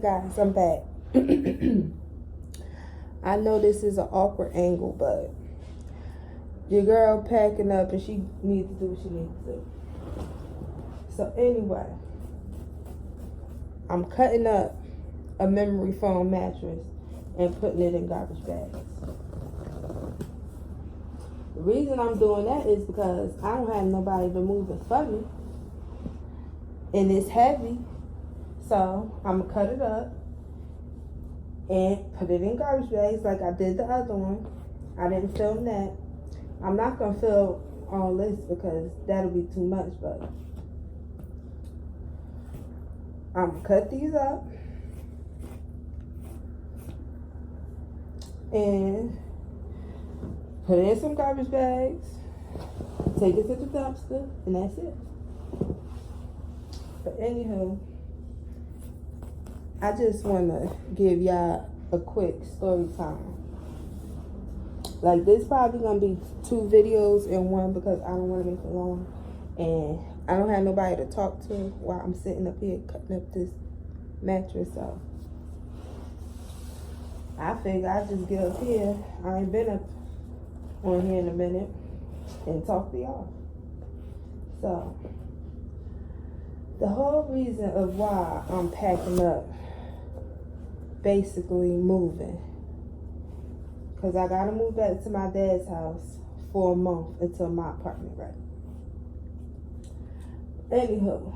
guys, I'm back. I know this is an awkward angle, but your girl packing up and she needs to do what she needs to do. So anyway, I'm cutting up a memory foam mattress and putting it in garbage bags. The reason I'm doing that is because I don't have nobody to move it for me. And it's heavy. So I'm gonna cut it up and put it in garbage bags like I did the other one. I didn't film that. I'm not gonna film all this because that'll be too much, but I'm gonna cut these up and put it in some garbage bags, take it to the dumpster, and that's it. But anywho, I just want to give y'all a quick story time. Like, this probably going to be 2 videos in one because I don't want to make it long. And I don't have nobody to talk to while I'm sitting up here cutting up this mattress. So I figure I just get up here. I ain't been up on here in a minute and talk to y'all. So the whole reason of why I'm packing up, basically moving, because I gotta move back to my dad's house for a month until my apartment ready. Anywho,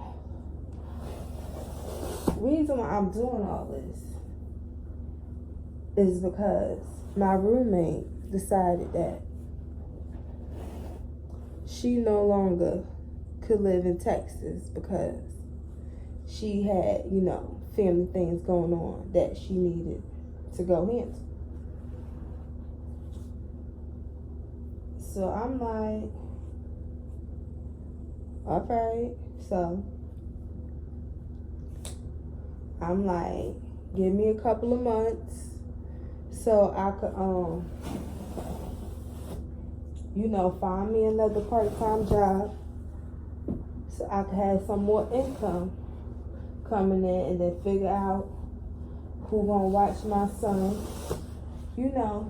reason why I'm doing all this is because my roommate decided that she no longer could live in Texas because she had, family things going on that she needed to go handle. So I'm like, okay. So I'm like, give me a couple of months so I could, find me another part-time job so I could have some more income coming in, and then figure out who gonna watch my son,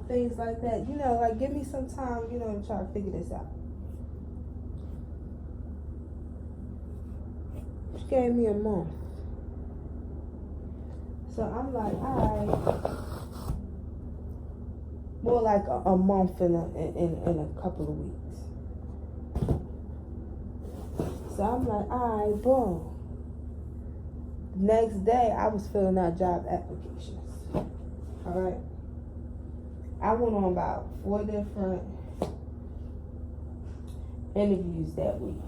things like that. Like, give me some time, to try to figure this out. She gave me a month. So I'm like, alright. More like a month in a couple of weeks. So I'm like, alright, boom. Next day, I was filling out job applications. Alright. I went on about 4 different interviews that week.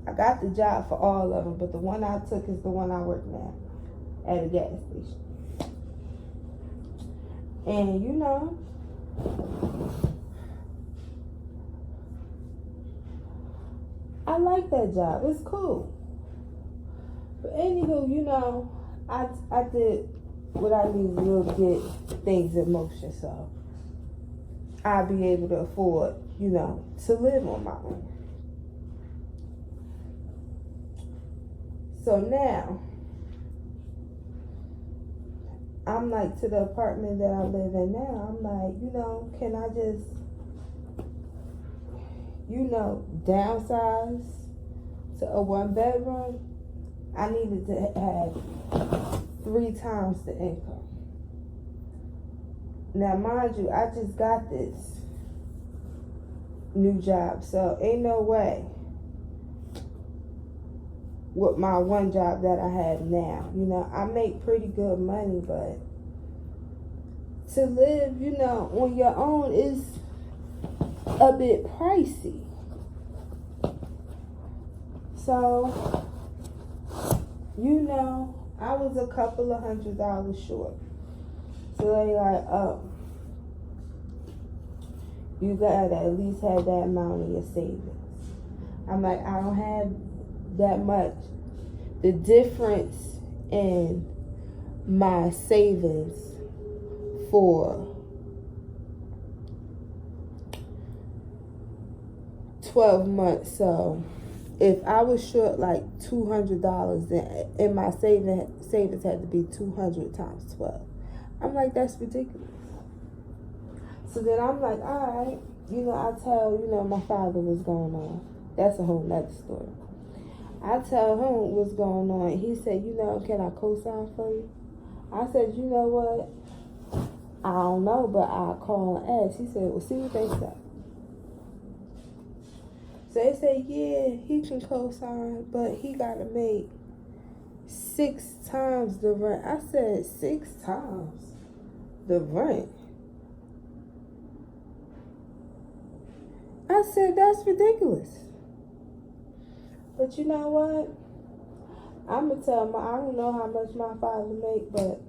I got the job for all of them, but the one I took is the one I work now at a gas station. And I like that job. It's cool. But anywho, I did what I need to do to get things in motion, so I'll be able to afford, to live on my own. So now, I'm like, to the apartment that I live in now, I'm like, can I just, downsize to a 1-bedroom? I needed to have 3 times the income. Now, mind you, I just got this new job, so ain't no way with my one job that I have now. I make pretty good money, but to live, on your own is a bit pricey. So, I was a couple of $100s short. So they like, oh, you gotta at least have that amount in your savings. I'm like, I don't have that much. The difference in my savings for 12 months, so if I was short like $200, then in my savings had to be 200 times 12. I'm like, that's ridiculous. So then I'm like, all right, I tell, my father what's going on. That's a whole nother story. I tell him what's going on. He said, can I co-sign for you? I said, you know what? I don't know, but I'll call and ask. He said, well, see what they say. So they said, yeah, he can co-sign, but he got to make 6 times the rent. I said, 6 times the rent? I said, that's ridiculous. But you know what? I'm going to tell I don't know how much my father make, but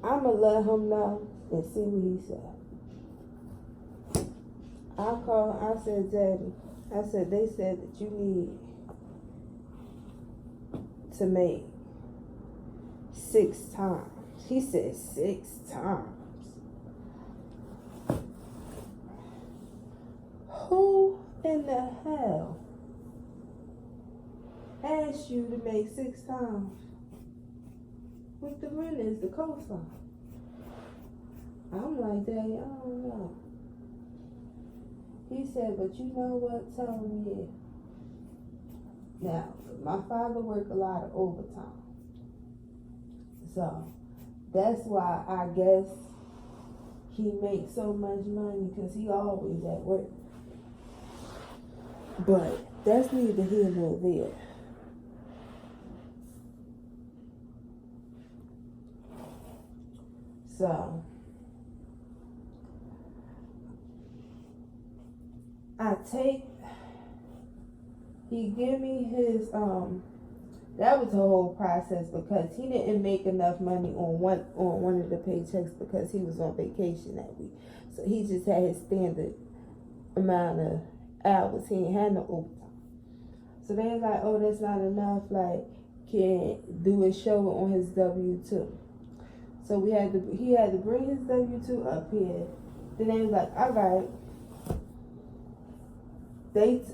I'm going to let him know and see what he said. I said, Daddy, they said that you need to make 6 times. He said 6 times. Who in the hell asked you to make 6 times? What the rent is the cosign? I'm like, Daddy, I don't know. He said, but you know what? Tell him yeah. Now, my father worked a lot of overtime. So, that's why I guess he makes so much money, because he always at work. But that's neither here nor there. So, he gave me his, that was the whole process, because he didn't make enough money on one of the paychecks because he was on vacation that week. So he just had his standard amount of hours. He ain't had no overtime. So they was like, oh, that's not enough, like, can't do a show on his W-2. So he had to bring his W-2 up here. Then they was like, all right.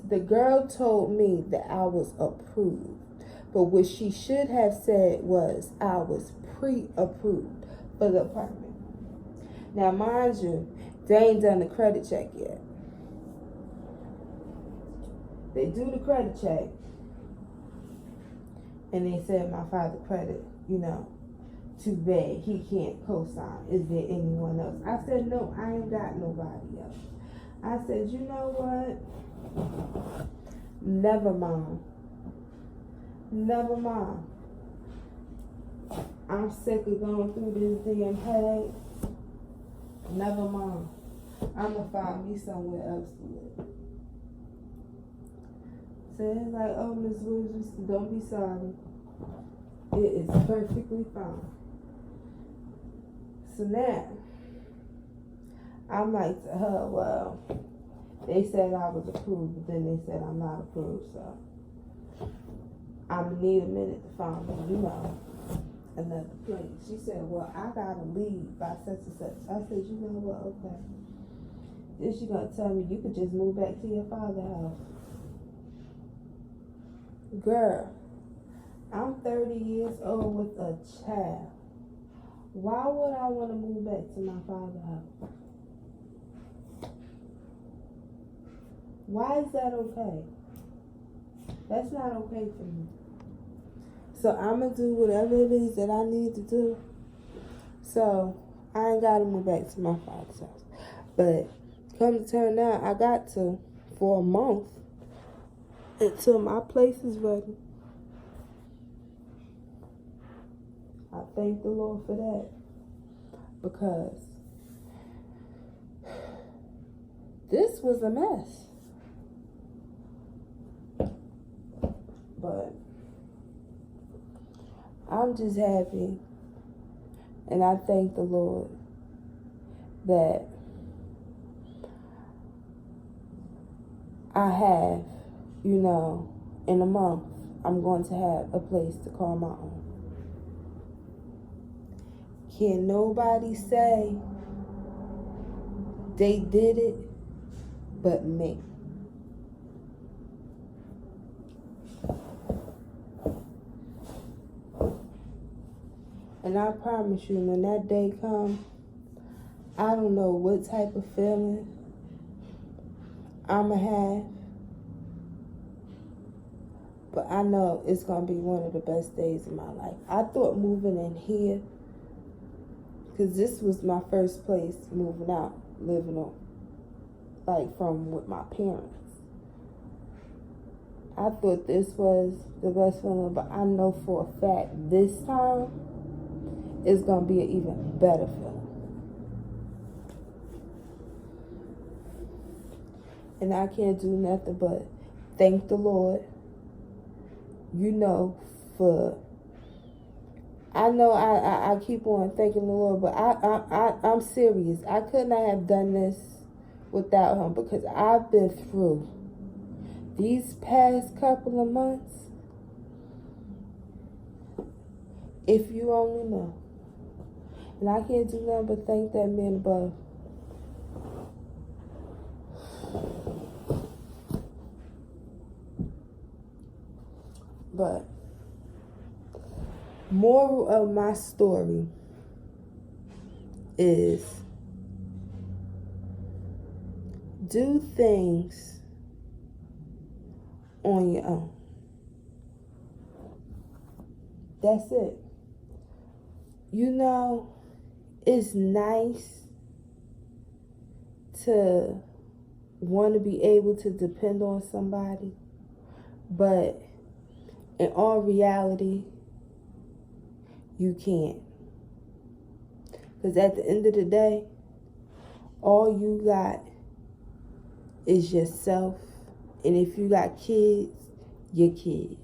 The girl told me that I was approved. But what she should have said was I was pre-approved for the apartment. Now, mind you, they ain't done the credit check yet. They do the credit check, and they said my father's credit, too bad, he can't co-sign. Is there anyone else? I said, no, I ain't got nobody else. I said, you know what? Never mind. I'm sick of going through this damn headache. Never mind. I'm going to find me somewhere else to live. So it's like, oh, Miss Williams, don't be sorry. It is perfectly fine. So now, I'm like to her, well, they said I was approved, but then they said I'm not approved, so I'm going to need a minute to find, another place. She said, well, I got to leave by such and such. I said, you know what, okay. Then she going to tell me, you could just move back to your father's house. Girl, I'm 30 years old with a child. Why would I want to move back to my father's house? Why is that okay? That's not okay for me. So I'm going to do whatever it is that I need to do. So I ain't got to move back to my father's house. But come to turn out, I got to for a month until my place is ready. I thank the Lord for that, because this was a mess. But I'm just happy, and I thank the Lord that I have, in a month, I'm going to have a place to call my own. Can nobody say they did it but me? And I promise you, when that day comes, I don't know what type of feeling I'ma have, but I know it's gonna be one of the best days of my life. I thought moving in here, because this was my first place moving out, living on, like from with my parents. I thought this was the best feeling, but I know for a fact this time it's gonna be an even better feeling. And I can't do nothing but thank the Lord, for I know I keep on thanking the Lord, but I'm serious. I could not have done this without him, because I've been through these past couple of months. If you only know. And I can't do nothing but thank that man above. But moral of my story is do things on your own. That's it. It's nice to want to be able to depend on somebody, but in all reality, you can't. Because at the end of the day, all you got is yourself. And if you got kids, your kids.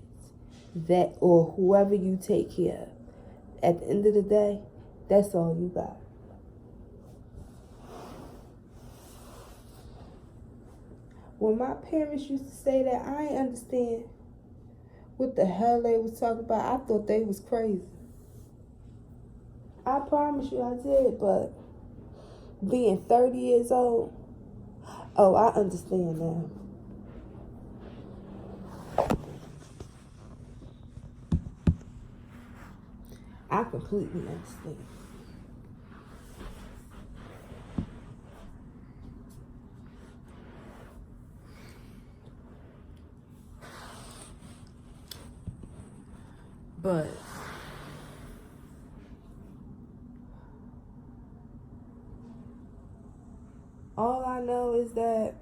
That, or whoever you take care of. At the end of the day, that's all you got. When my parents used to say that, I didn't understand what the hell they was talking about. I thought they was crazy. I promise you I did, but being 30 years old, oh, I understand now. I completely understand. But all I know is that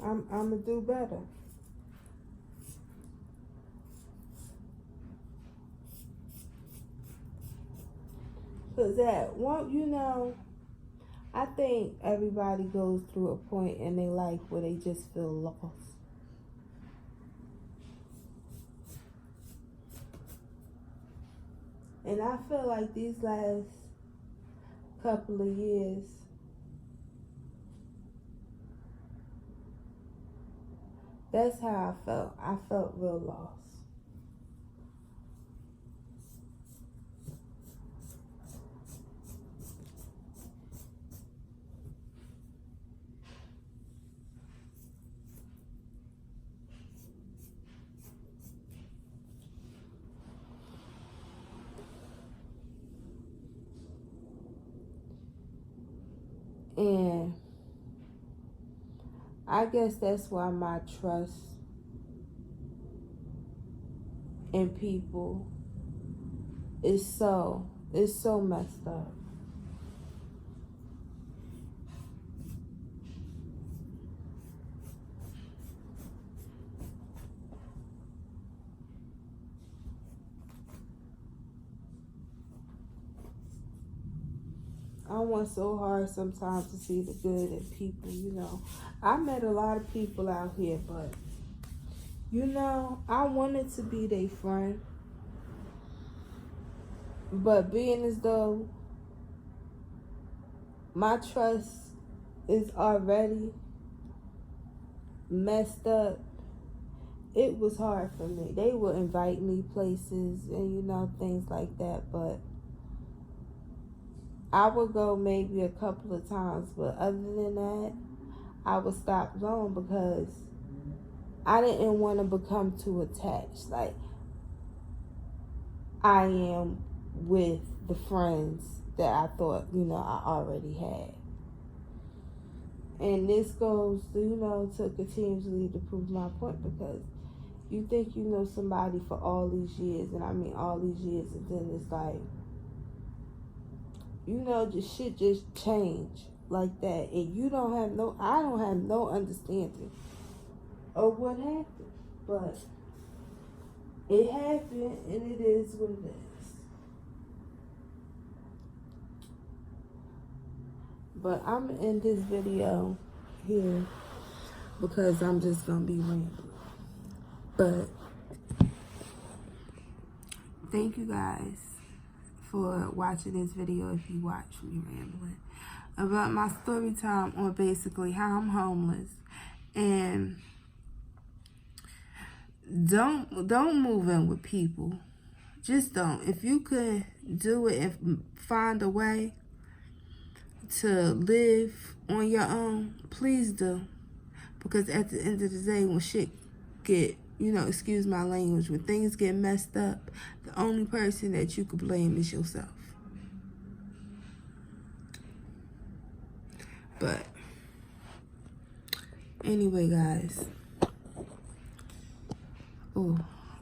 I'm gonna do better. Cause I think everybody goes through a point in their life where they just feel lost. And I feel like these last couple of years, that's how I felt. I felt real lost. And I guess that's why my trust in people is so messed up. I want so hard sometimes to see the good in people, I met a lot of people out here, but, I wanted to be their friend. But being as though my trust is already messed up, it was hard for me. They would invite me places and, things like that, but I would go maybe a couple of times, but other than that, I would stop going because I didn't want to become too attached. Like I am with the friends that I thought, I already had. And this goes, to continuously to prove my point, because you think you know somebody for all these years, and I mean all these years, and then it's like, just shit just change like that, and I don't have no understanding of what happened, but it happened, and it is what it is. But I'm gonna end this video here because I'm just gonna be rambling. But thank you guys for watching this video. If you watch me rambling about my story time on basically how I'm homeless, and don't move in with people. Just don't. If you could do it and find a way to live on your own, please do. Because at the end of the day, when shit get, excuse my language, when things get messed up, the only person that you could blame is yourself. But anyway, guys. Oh,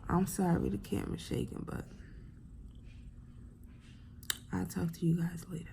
I'm sorry the camera's shaking, but I'll talk to you guys later.